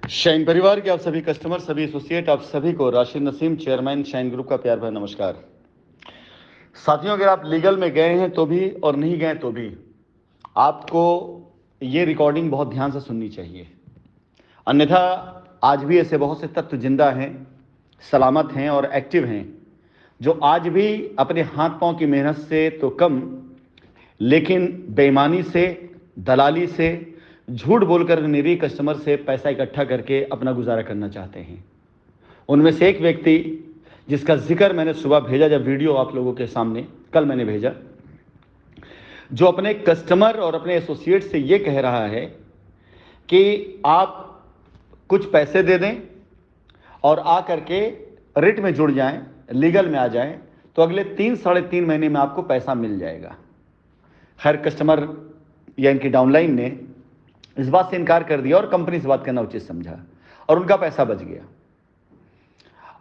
Shine परिवार के आप सभी कस्टमर, सभी एसोसिएट, आप सभी को Rashid Naseem, chairman shine group का प्यार भरा नमस्कार। साथियों, अगर आप लीगल में गए हैं तो भी और नहीं गए तो भी आपको ये रिकॉर्डिंग बहुत ध्यान से सुननी चाहिए। अन्यथा आज भी ऐसे बहुत से तत्व जिंदा हैं, सलामत हैं और एक्टिव हैं जो आज भी अपने हाथ पांव की मेहनत से तो कम, लेकिन बेईमानी से, दलाली से, झूठ बोलकर निरीह कस्टमर से पैसा इकट्ठा करके अपना गुजारा करना चाहते हैं। उनमें से एक व्यक्ति जिसका जिक्र मैंने सुबह भेजा, जब वीडियो आप लोगों के सामने कल मैंने भेजा, जो अपने कस्टमर और अपने एसोसिएट से ये कह रहा है कि आप कुछ पैसे दे दें और आ करके रिट में जुड़ जाएं, लीगल में आ जाएं, तो अगले 3-3.5 महीने में आपको पैसा मिल जाएगा। खैर, कस्टमर या इनकी डाउनलाइन ने इस बात से इनकार कर दिया और कंपनी से बात करना उचित समझा और उनका पैसा बच गया।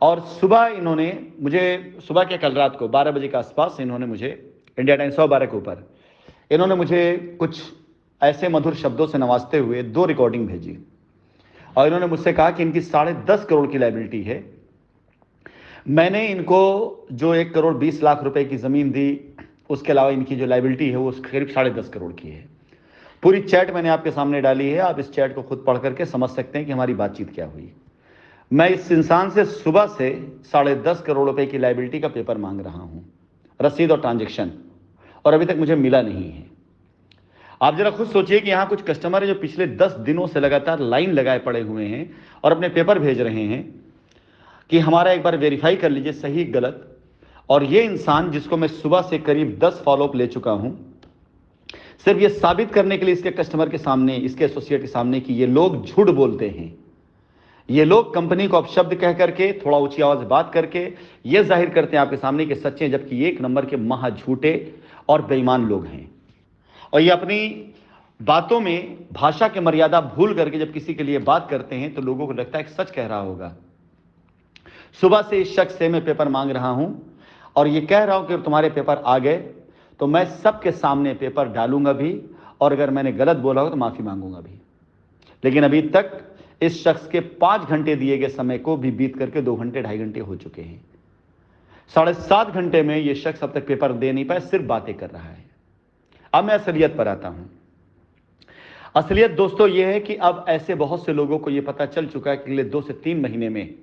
और सुबह इन्होंने मुझे, सुबह के कल रात को 12 बजे के आसपास इन्होंने मुझे, इंडिया टाइम 12:15 के ऊपर, इन्होंने मुझे कुछ ऐसे मधुर शब्दों से नवाजते हुए 2 रिकॉर्डिंग भेजी और इन्होंने मुझसे कहा कि इनकी 10.5 करोड़ की लायबिलिटी है। मैंने इनको जो 1 करोड़ 20 लाख रुपए की ज़मीन दी, उसके अलावा इनकी जो लायबिलिटी है वो करीब 10.5 करोड़ की है। पूरी चैट मैंने आपके सामने डाली है, आप इस चैट को खुद पढ़ करके समझ सकते हैं कि हमारी बातचीत क्या हुई। मैं इस इंसान से सुबह से 10.5 करोड़ रुपए की लायबिलिटी का पेपर मांग रहा हूं, रसीद और ट्रांजैक्शन, और अभी तक मुझे मिला नहीं है। आप जरा खुद सोचिए कि यहां कुछ कस्टमर है जो पिछले 10 दिनों से लगातार लाइन लगाए पड़े हुए हैं और अपने पेपर भेज रहे हैं कि हमारा एक बार वेरीफाई कर लीजिए सही गलत। और ये इंसान जिसको मैं सुबह से करीब 10 फॉलोअप ले चुका हूं, सिर्फ ये साबित करने के लिए इसके कस्टमर के सामने, इसके एसोसिएट के सामने, कि ये लोग झूठ बोलते हैं। ये लोग कंपनी को अपशब्द कह करके, थोड़ा ऊंची आवाज बात करके ये जाहिर करते हैं आपके सामने कि सच्चे हैं, जबकि ये 1 नंबर के महा झूठे और बेईमान लोग हैं। और ये अपनी बातों में भाषा की मर्यादा भूल करके जब किसी के लिए बात करते हैं तो लोगों को लगता है कि सच कह रहा होगा। सुबह से इस शख्स से मैं पेपर मांग रहा हूं और ये कह रहा हूं कि तुम्हारे पेपर आ गए तो मैं सबके सामने पेपर डालूंगा भी, और अगर मैंने गलत बोला हो तो माफी मांगूंगा भी। लेकिन अभी तक इस शख्स के 5 घंटे दिए गए समय को भी बीत करके 2 घंटे 2.5 घंटे हो चुके हैं। 7.5 घंटे में यह शख्स अब तक पेपर दे नहीं पाया, सिर्फ बातें कर रहा है। अब मैं असलियत पर आता हूं। असलियत दोस्तों यह है कि अब ऐसे बहुत से लोगों को यह पता चल चुका है कि अगले 2 से 3 महीने में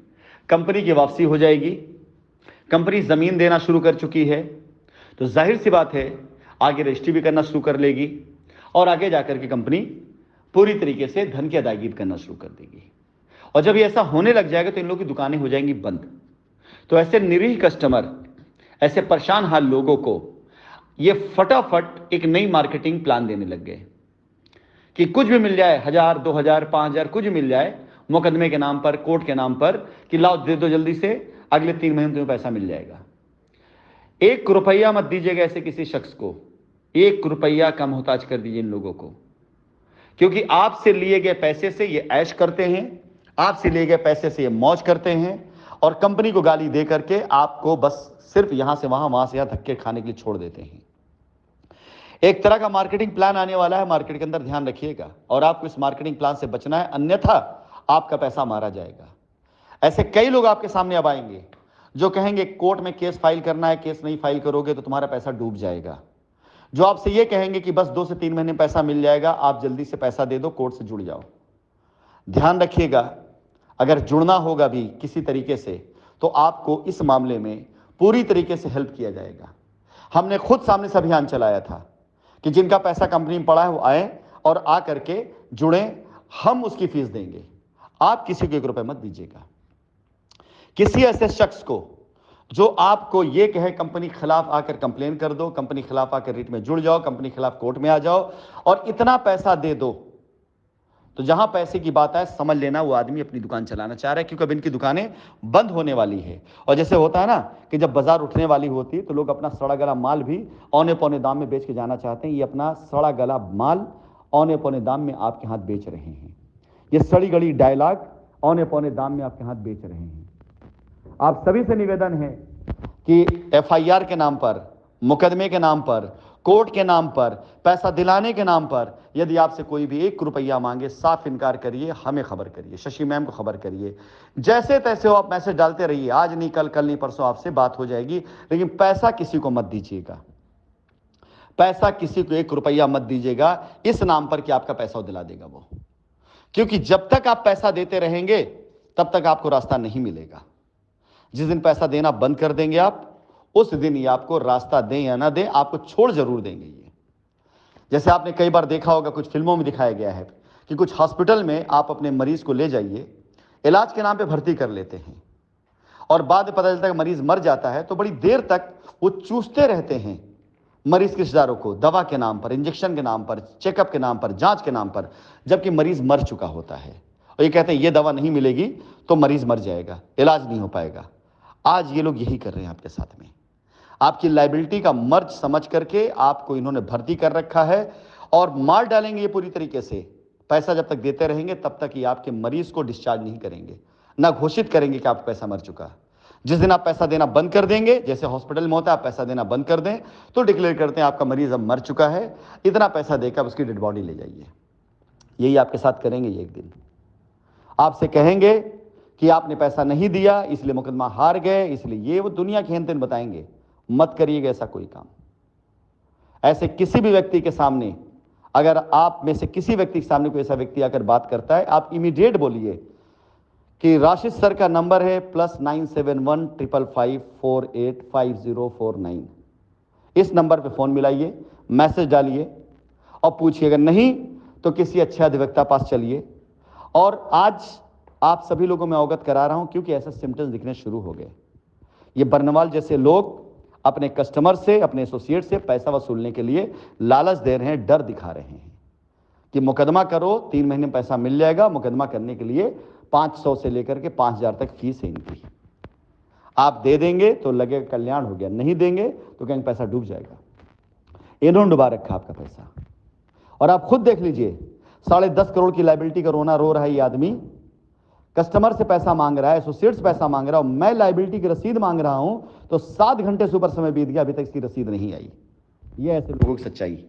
कंपनी की वापसी हो जाएगी। कंपनी जमीन देना शुरू कर चुकी है, तो जाहिर सी बात है आगे रजिस्ट्री भी करना शुरू कर लेगी और आगे जाकर के कंपनी पूरी तरीके से धन की अदायगी करना शुरू कर देगी। और जब ये ऐसा होने लग जाएगा तो इन लोगों की दुकानें हो जाएंगी बंद। तो ऐसे निरीह कस्टमर, ऐसे परेशान हाल लोगों को ये फटाफट एक नई मार्केटिंग प्लान देने लग गए कि कुछ भी मिल जाए, 1000, 2000, 5000, कुछ भी मिल जाए मुकदमे के नाम पर, कोर्ट के नाम पर, कि लाओ दे दो जल्दी से, अगले 3 महीने में तुम्हें पैसा मिल जाएगा। 1 रुपया मत दीजिएगा ऐसे किसी शख्स को, 1 रुपया का मोहताज कर दीजिए इन लोगों को, क्योंकि आपसे लिए गए पैसे से ये ऐश करते हैं, आपसे लिए गए पैसे से ये मौज करते हैं और कंपनी को गाली दे करके आपको बस सिर्फ यहां से वहां से यहां धक्के खाने के लिए छोड़ देते हैं। एक तरह का मार्केटिंग प्लान आने वाला है मार्केट के अंदर, ध्यान रखिएगा, और आपको इस मार्केटिंग प्लान से बचना है, अन्यथा आपका पैसा मारा जाएगा। ऐसे कई लोग आपके सामने अब आएंगे जो कहेंगे कोर्ट में केस फाइल करना है, केस नहीं फाइल करोगे तो तुम्हारा पैसा डूब जाएगा। जो आपसे ये कहेंगे कि बस 2 से 3 महीने पैसा मिल जाएगा, आप जल्दी से पैसा दे दो, कोर्ट से जुड़ जाओ। ध्यान रखिएगा, अगर जुड़ना होगा भी किसी तरीके से तो आपको इस मामले में पूरी तरीके से हेल्प किया जाएगा। हमने खुद सामने से अभियान चलाया था कि जिनका पैसा कंपनी में पड़ा है वो आए और आ करके जुड़े, हम उसकी फीस देंगे, आप किसी को 1 रुपए मत दीजिएगा। किसी ऐसे शख्स को जो आपको ये कहे कंपनी खिलाफ आकर कंप्लेन कर दो, कंपनी खिलाफ आकर रिट में जुड़ जाओ, कंपनी खिलाफ कोर्ट में आ जाओ और इतना पैसा दे दो, तो जहां पैसे की बात है समझ लेना वो आदमी अपनी दुकान चलाना चाह रहा है, क्योंकि अब इनकी दुकानें बंद होने वाली है। और जैसे होता है ना कि जब बाजार उठने वाली होती है तो लोग अपना सड़ा गला माल भी औने पौने दाम में बेच के जाना चाहते हैं। ये अपना सड़ा गला माल औने पौने दाम में आपके हाथ बेच रहे हैं। ये सड़ी गली डायलॉग औने पौने दाम में आपके हाथ बेच रहे हैं। आप सभी से निवेदन है कि एफआईआर के नाम पर, मुकदमे के नाम पर, कोर्ट के नाम पर, पैसा दिलाने के नाम पर यदि आपसे कोई भी 1 रुपया मांगे, साफ इनकार करिए, हमें खबर करिए, शशि मैम को खबर करिए। जैसे तैसे हो आप मैसेज डालते रहिए, आज नहीं कल, कल नहीं परसों आपसे बात हो जाएगी, लेकिन पैसा किसी को मत दीजिएगा। पैसा किसी को 1 रुपया मत दीजिएगा इस नाम पर कि आपका पैसा दिला देगा वो, क्योंकि जब तक आप पैसा देते रहेंगे तब तक आपको रास्ता नहीं मिलेगा। जिस दिन पैसा देना बंद कर देंगे आप, उस दिन ही आपको रास्ता दें या ना दें, आपको छोड़ जरूर देंगे ये। जैसे आपने कई बार देखा होगा, कुछ फिल्मों में दिखाया गया है कि कुछ हॉस्पिटल में आप अपने मरीज को ले जाइए, इलाज के नाम पे भर्ती कर लेते हैं और बाद में पता चलता है कि मरीज मर जाता है, तो बड़ी देर तक वो चूसते रहते हैं मरीज के रिश्तेदारों को, दवा के नाम पर, इंजेक्शन के नाम पर, चेकअप के नाम पर, जांच के नाम पर, जबकि मरीज मर चुका होता है। और ये कहते हैं ये दवा नहीं मिलेगी तो मरीज मर जाएगा, इलाज नहीं हो पाएगा। आज ये लोग यही कर रहे हैं आपके साथ में। आपकी लायबिलिटी का मर्ज समझ करके आपको इन्होंने भर्ती कर रखा है और मार डालेंगे ये पूरी तरीके से। पैसा जब तक देते रहेंगे तब तक ये आपके मरीज को डिस्चार्ज नहीं करेंगे, ना घोषित करेंगे कि आपका पैसा मर चुका। जिस दिन आप पैसा देना बंद कर देंगे, जैसे हॉस्पिटल में होता है आप पैसा देना बंद कर दें तो डिक्लेयर करते हैं आपका मरीज अब मर चुका है, इतना पैसा देकर उसकी डेड बॉडी ले जाइए। यही आपके साथ करेंगे ये एक दिन। आपसे कहेंगे कि आपने पैसा नहीं दिया इसलिए मुकदमा हार गए, इसलिए ये वो दुनिया के हेन तेन बताएंगे। मत करिएगा ऐसा कोई काम। ऐसे किसी भी व्यक्ति के सामने, अगर आप में से किसी व्यक्ति के सामने कोई ऐसा व्यक्ति आकर बात करता है, आप इमीडिएट बोलिए कि राशिद सर का नंबर है +971 555 485049। इस नंबर पे फोन मिलाइए, मैसेज डालिए और पूछिए, अगर नहीं तो किसी अच्छे अधिवक्ता पास चलिए। और आज आप सभी लोगों में अवगत करा रहा हूं क्योंकि ऐसे सिम्टम्स दिखने शुरू हो गए। ये बर्नवाल जैसे लोग अपने कस्टमर से, अपने एसोसिएट से पैसा वसूलने के लिए लालच दे रहे हैं, डर दिखा रहे हैं कि मुकदमा करो 3 महीने में पैसा मिल जाएगा। मुकदमा करने के लिए 500 से लेकर के 5000 तक फीस है इनकी। आप दे देंगे तो लगेगा कल्याण हो गया, नहीं देंगे तो कहेंगे पैसा डूब जाएगा। इन्होंने डुबा रखा आपका पैसा। और आप खुद देख लीजिए, 10.5 करोड़ की लायबिलिटी का रोना रो रहा है ये आदमी। कस्टमर से पैसा मांग रहा है, एसोसिएट से पैसा मांग रहा हूं, मैं लायबिलिटी की रसीद मांग रहा हूं तो 7 घंटे से ऊपर समय बीत गया, अभी तक इसकी रसीद नहीं आई। ये ऐसे लोगों की सच्चाई।